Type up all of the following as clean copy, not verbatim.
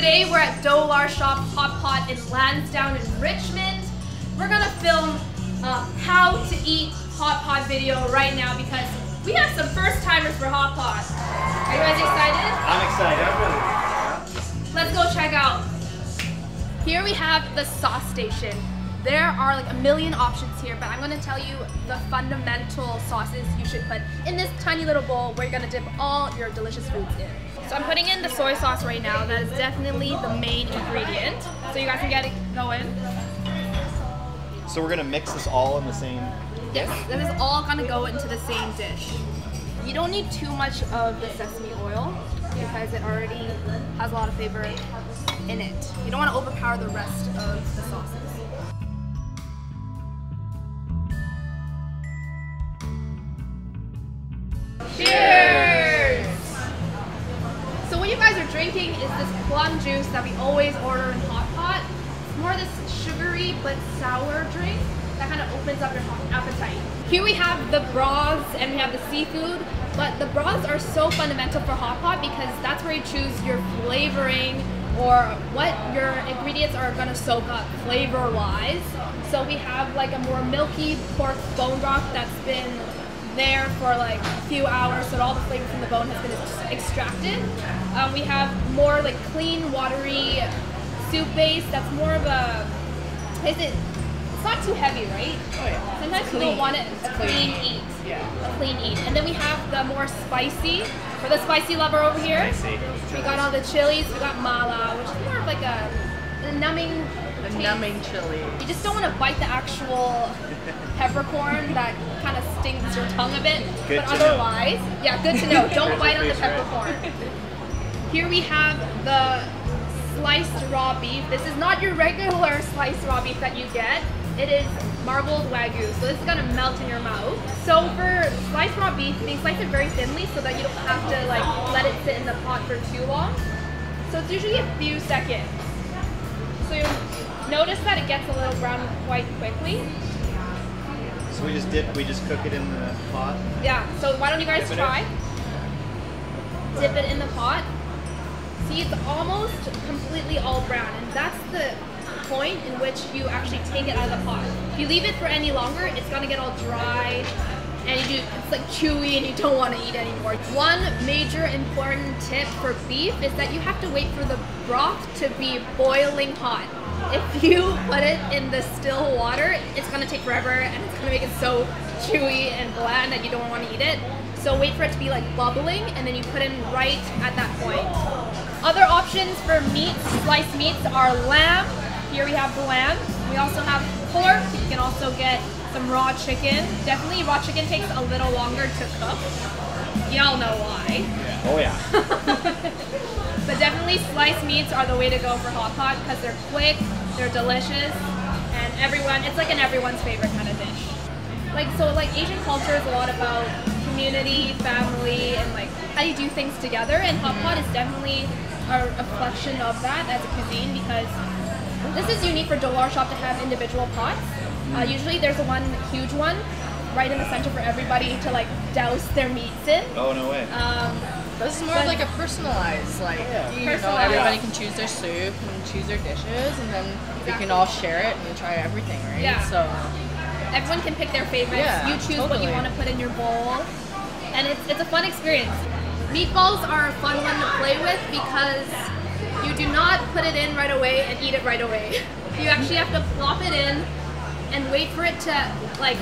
Today we're at Dolar Shop Hot Pot in Lansdowne in Richmond. We're gonna film a how to eat hot pot video right now because we have some first timers for hot pot. Are you guys excited? I'm excited. Let's go check out. Here we have the sauce station. There are like a million options here, but I'm gonna tell you the fundamental sauces you should put in this tiny little bowl where you're gonna dip all your delicious foods in. So I'm putting in the soy sauce right now. That is definitely the main ingredient. So you guys can get it going. So we're gonna mix this all in the same dish? Yes, this is all gonna go into the same dish. You don't need too much of the sesame oil because it already has a lot of flavor in it. You don't want to overpower the rest of the sauces. Cheers! So what you guys are drinking is this plum juice that we always order in hot pot. It's more this sugary but sour drink that kind of opens up your appetite. Here we have the broths and we have the seafood, but the broths are so fundamental for hot pot because that's where you choose your flavoring or what your ingredients are gonna soak up flavor-wise. So we have like a more milky pork bone broth that's been there for like a few hours, so all the flavor from the bone has been extracted. We have more like clean, watery soup base that's more of a, it's not too heavy, right? Oh yeah. Sometimes people want it a clean eat. Yeah. A clean eat. And then we have the more spicy, for the spicy lover over here. Spicy. We got all the chilies, we got mala, which is more of like a numbing numbing chili. You just don't want to bite the actual peppercorn that kind of stings your tongue a bit. Good but to otherwise, know. Yeah, good to know. Don't bite on the peppercorn. Here we have the sliced raw beef. This is not your regular sliced raw beef that you get. It is marbled wagyu, so this is gonna melt in your mouth. So for sliced raw beef, they slice it very thinly so that you don't have to like let it sit in the pot for too long. So it's usually a few seconds. So you notice that it gets a little brown quite quickly. So we just cook it in the pot? Yeah, so why don't you guys try? Dip it in the pot. See, it's almost completely all brown, and that's the point in which you actually take it out of the pot. If you leave it for any longer, it's gonna get all dry, and it's like chewy, and you don't want to eat anymore. One major important tip for beef is that you have to wait for the broth to be boiling hot. If you put it in the still water, it's gonna take forever, and it's gonna make it so chewy and bland that you don't want to eat it. So wait for it to be like bubbling, and then you put in right at that point. Other options for meats, sliced meats, are lamb. Here we have the lamb. We also have pork. You can also get some raw chicken. Definitely raw chicken takes a little longer to cook. Y'all know why. Oh yeah. But definitely sliced meats are the way to go for hot pot because they're quick, they're delicious, and it's like everyone's favorite kind of dish. Like Asian culture is a lot about community, family, and like how you do things together, and hot pot is definitely a reflection of that as a cuisine because this is unique for Dolar Shop to have individual pots. Usually there's one huge one right in the center for everybody to like douse their meats in. Oh, no way. This is more of like a personalized, like, you know, everybody can choose their soup and choose their dishes, and then we can all share it and try everything, right? Yeah. So everyone can pick their favorites. Yeah, you choose what you want to put in your bowl, and it's a fun experience. Meatballs are a fun one to play with because you do not put it in right away and eat it right away. You actually have to plop it in and wait for it to like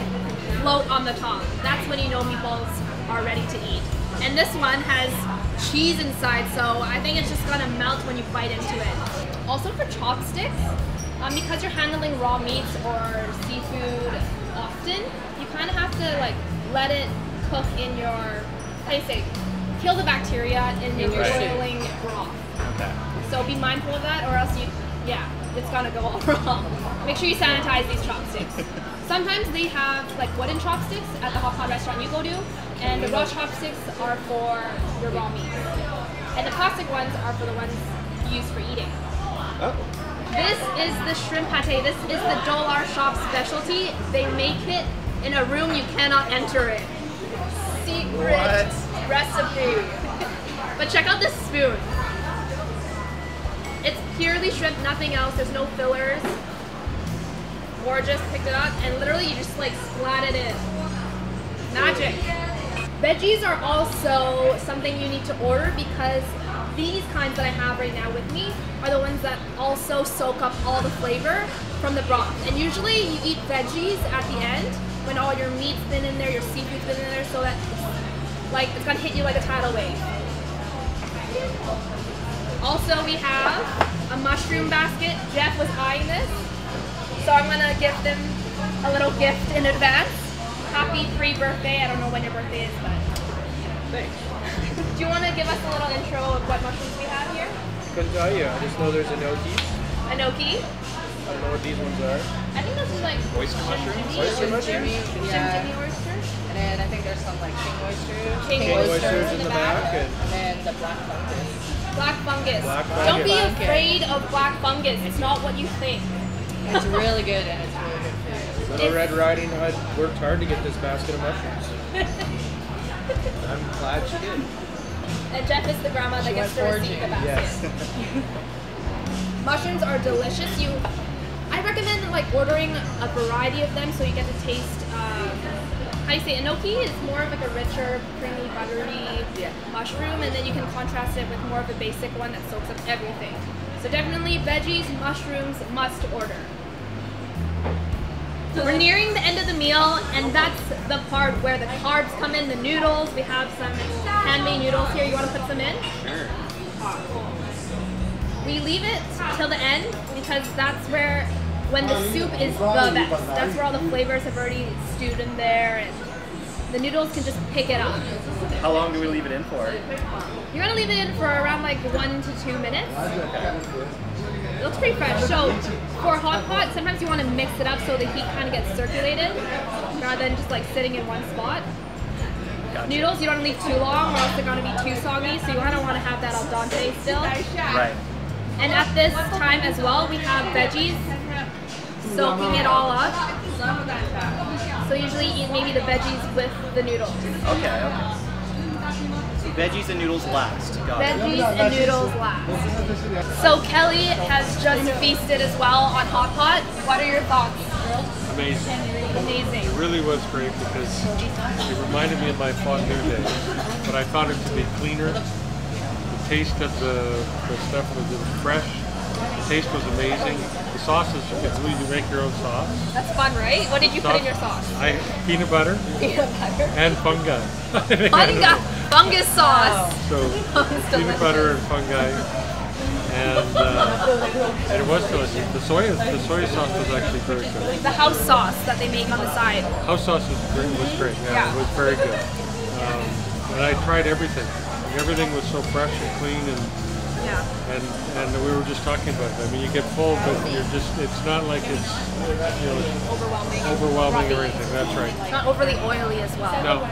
float on the top. That's when you know meatballs are ready to eat. And this one has cheese inside, so I think it's just gonna melt when you bite into it. Also for chopsticks, because you're handling raw meats or seafood often, you kind of have to like let it cook in your, how do you say, kill the bacteria in your boiling broth. Okay. So be mindful of that, or else it's gonna go all wrong. Make sure you sanitize these chopsticks. Sometimes they have like wooden chopsticks at the hot pot restaurant you go to, and the raw chopsticks are for your raw meat. And the plastic ones are for the ones used for eating. Oh. This is the shrimp pate. This is the Dolar Shop specialty. They make it in a room you cannot enter it. Secret recipe. But check out this spoon. It's purely shrimp, nothing else. There's no fillers. Gorgeous, picked it up, and literally you just like splat it in. Magic. Veggies are also something you need to order because these kinds that I have right now with me are the ones that also soak up all the flavor from the broth. And usually you eat veggies at the end when all your meat's been in there, your seafood's been in there, so that it's gonna hit you like a tidal wave. Also, we have a mushroom basket. Jeff was eyeing this, so I'm gonna give them a little gift in advance. Happy pre-birthday. I don't know when your birthday is, but Thanks. do you want to give us a little intro of what mushrooms we have here? I couldn't tell you. I just know there's enoki. Enoki. I don't know what these ones are. I think this is like Oyster mushrooms? Oyster mushrooms? Yeah. Jimmy oyster. And then I think there's some like king oysters. King King oysters oysters in the back. And then the black fungus. Black fungus. Black Don't be fungus. afraid of black fungus. It's not what you think. It's really good and it's really good food. Little Red Riding Hood worked hard to get this basket of mushrooms. I'm glad she did. And Jeff is the grandma that She gets to went receive the foraging. basket. Yes. Mushrooms are delicious. I recommend like ordering a variety of them so you get to taste. How do you say enoki is more of like a richer, creamy, buttery mushroom, and then you can contrast it with more of a basic one that soaks up everything. So definitely veggies, mushrooms, must order. We're nearing the end of the meal, and that's the part where the carbs come in, the noodles. We have some handmade noodles here. You want to put some in? Sure. We leave it till the end because that's where, when the soup is the best, that's where all the flavors have already stewed in there, and the noodles can just pick it up. How long do we leave it in for? You're gonna leave it in for around like 1 to 2 minutes. It looks pretty fresh. So for hot pot, sometimes you want to mix it up so the heat kind of gets circulated rather than just like sitting in one spot. Gotcha. Noodles, you don't leave too long or else they're gonna be too soggy, so you kind of want to have that al dente still. Right. And at this time as well, we have veggies soaking it all up. So usually eat maybe the veggies with the noodles. Okay. So veggies and noodles last. Got it. Veggies and noodles last. So Kelly has just feasted as well on hot pot. What are your thoughts? Amazing. Amazing. It really was great because it reminded me of my fondue days, but I thought it to be cleaner. The taste of the stuff was fresh. The taste was amazing. The sauces, you can really make your own sauce. That's fun, right? What did you put in your sauce? Peanut butter Peanut butter. and fungi. Fungus sauce. So peanut butter and fungi. And it was delicious. The soy sauce was actually very good. The house sauce that they make on the side. House sauce was great. Yeah, it was very good. And I tried everything. Everything was so fresh and clean, and we were just talking about it. I mean, you get full, but it's not like it's overwhelming or anything. That's right. It's not overly oily as well. No,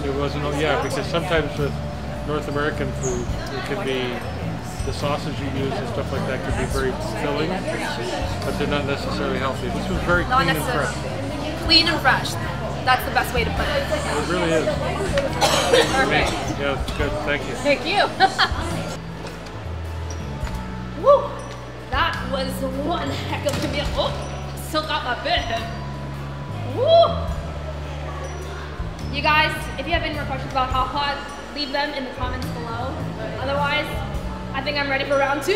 it wasn't. Yeah, because sometimes with North American food, it can be. The sausage you use and stuff like that can be very filling, but they're not necessarily healthy. This was very Not clean and necessarily. fresh. Clean and fresh. That's the best way to put it. It really is. Perfect. Yeah, it's good. Thank you. Thank you. Woo! That was one heck of a meal. Oh, still got my bit. Woo! You guys, if you have any more questions about hot pot, leave them in the comments below. Otherwise, I think I'm ready for round 2.